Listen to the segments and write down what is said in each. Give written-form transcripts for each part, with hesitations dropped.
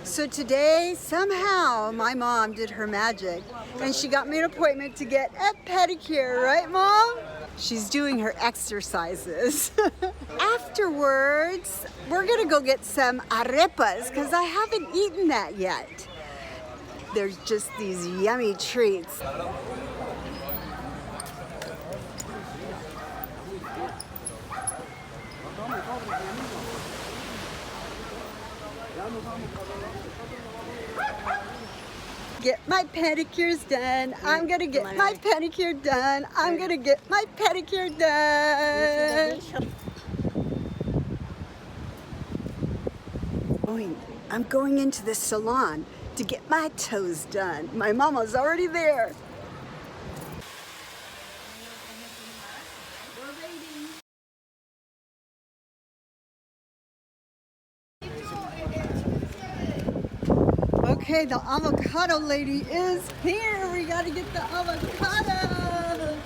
So today, somehow, my mom did her magic and she got me an appointment to get a pedicure, right, Mom? She's doing her exercises. Afterwards, we're gonna go get some arepas because I haven't eaten that yet. There's just these yummy treats. Get my pedicures done. I'm gonna get my pedicure done. I'm gonna get my pedicure done. I'm going into the salon to get my toes done. My mama's already there. Okay, the avocado lady is here. We gotta get the avocado.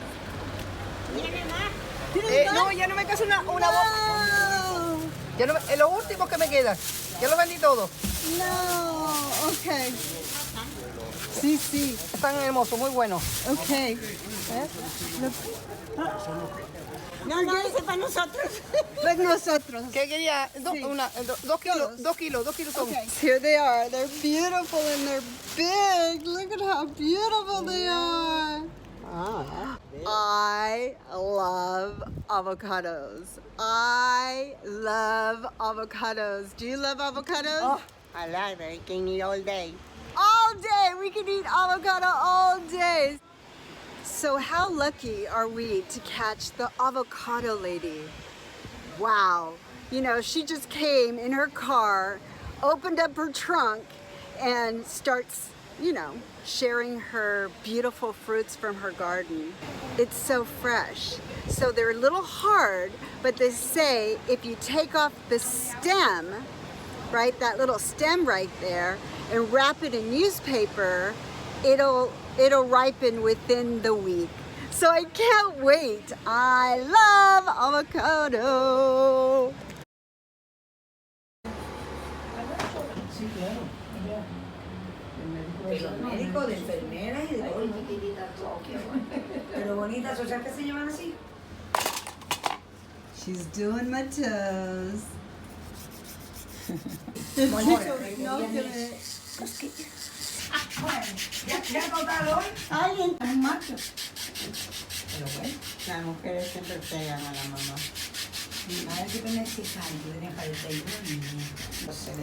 No, ya no me queda una No. Ya no, es lo último que me queda. Ya lo vendí todo. No. Okay. Sí, sí. Están hermosos, muy buenos. Okay. No, ese es para nosotros. Like nosotros. ¿Qué quería? Sí. 2 kilos, 2 kilos son. Okay. Here they are. They're beautiful and they're big. Look at how beautiful they are. I love avocados. I love avocados. Do you love avocados? Oh, I love it. I can eat all day. All day. We can eat avocado all day. So how lucky are we to catch the avocado lady? Wow. You know, she just came in her car, opened up her trunk, and starts, you know, sharing her beautiful fruits from her garden. It's so fresh. So they're a little hard, but they say if you take off the stem, right, that little stem right there, and wrap it in newspaper, it'll ripen within the week. So I can't wait. I love avocado. Pero médico, de enfermeras y de todo. Pero bonitas, o sea que se llaman así. She's doing my toes. ¿Ya total hoy? Alguien, Un macho. pero bueno, las mujeres siempre pegan a la mamá. A ver qué pena si yo tenía 41 se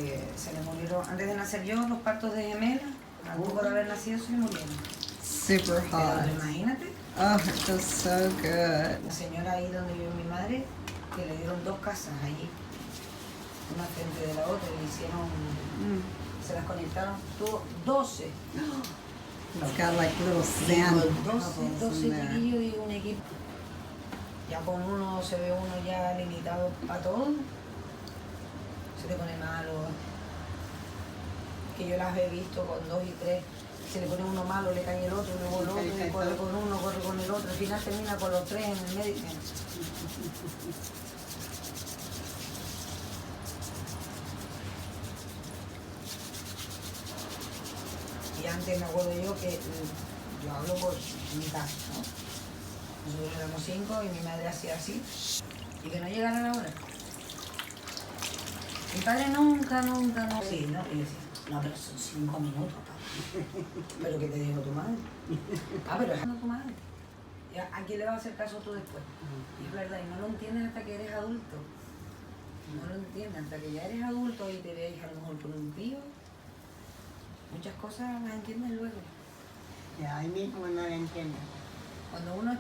le murieron, antes de nacer yo, los partos de gemela, al poco de haber nacido se le murieron. Super hot. Pero imagínate, Oh, it feels so good. la señora ahí donde vive mi madre, que le dieron 2 casas allí, una frente de la otra, y le hicieron, se las conectaron 12. It's got like little sand 12 bubbles in there. chiquillos y un equipo. Ya con uno se ve uno ya limitado para todo. Se te pone malo. Que yo las he visto con 2 y 3. Se le pone uno malo, le cae el otro, luego el otro, y corre con uno, corre con el otro. Al final termina con los 3 en el medio. Y antes me acuerdo yo que, yo hablo por mi casa, ¿no? Nosotros éramos 5 y mi madre hacía así, y que no llegara la hora. Mi padre nunca. Sí, ¿no? Y yo decía, no, pero son 5 minutos, papá. ¿Pero qué te dijo tu madre? Pero es tu madre. ¿A quién le vas a hacer caso tú después? Y es verdad, y no lo entiendes hasta que eres adulto. No lo entiendes hasta que ya eres adulto y te veis a lo mejor por un tío. Muchas cosas las entiendes luego. Ya, ahí mismo no la entiendo. Cuando uno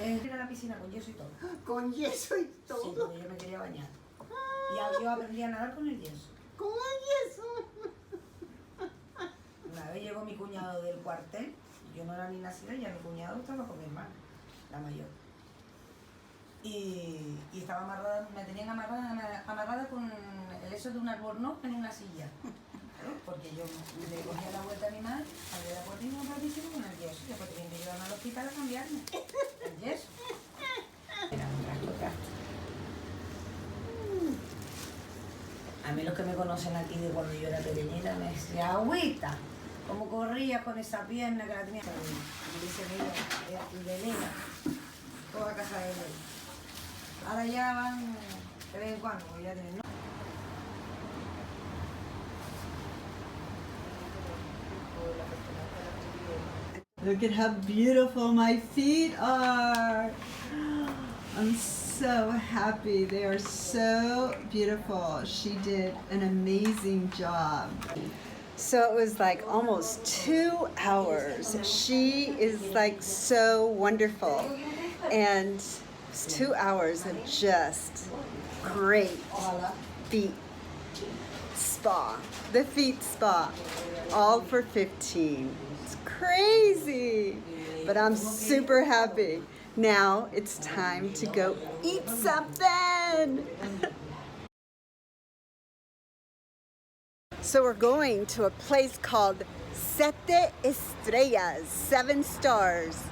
es ir a la piscina con yeso y todo. Con yeso y Sí, todo. porque yo me quería bañar. Y yo aprendí a nadar con el yeso. Con el yeso. Una vez llegó mi cuñado del cuartel, yo no era ni nacida, ya mi cuñado estaba con mi hermana, la mayor. Y estaba amarrada, me tenían amarrada con el eso de un albornoz en una silla. Porque yo le cogía la vuelta a mi madre, abría la puerta y me rapidísimo con el yeso. Y después tenían que llevarme al hospital a cambiarme el yeso. Era un trasto. A mí los que me conocen aquí de cuando yo era pequeñita me decían, agüita, como corría con esa pierna que la tenía. Me dicen ella, de Elena, toda casa de Elena. Ahora ya van de vez en cuando, porque ya tienen, ¿no? Look at how beautiful my feet are. I'm so happy. They are so beautiful. She did an amazing job. So it was like almost 2 hours. She is like so wonderful. And it's 2 hours of just great feet spa. The feet spa. All for 15. It's crazy. But I'm super happy. Now it's time to go eat something. So we're going to a place called Sete Estrellas, 7 stars.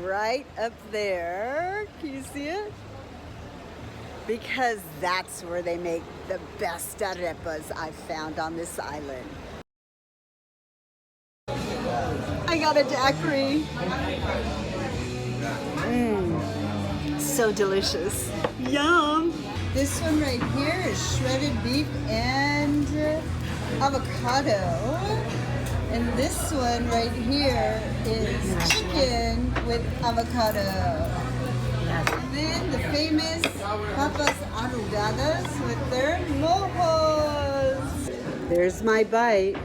Right up there. Can you see it? Because that's where they make the best arepas I've found on this island. I got a daiquiri. So delicious. Yum. This one right here is shredded beef and avocado. And this one right here is chicken with avocado. And then the famous papas arrugadas with their mojos. There's my bite.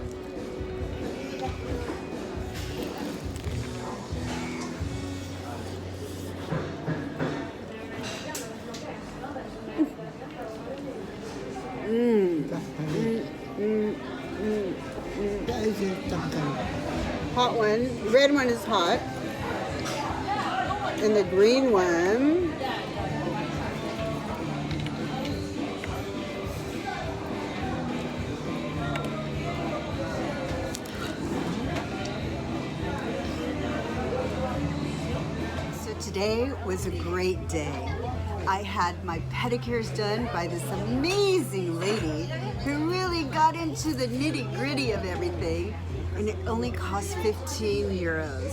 Hot one. Red one is hot. And the green one. So today was a great day. I had my pedicures done by this amazing lady who really got into the nitty-gritty of everything, and it only cost 15 euros.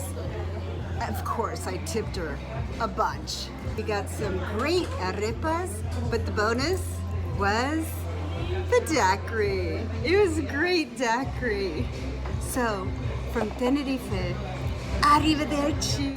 Of course, I tipped her a bunch. We got some great arepas, but the bonus was the daiquiri. It was a great daiquiri. So, from Tenerife, arrivederci.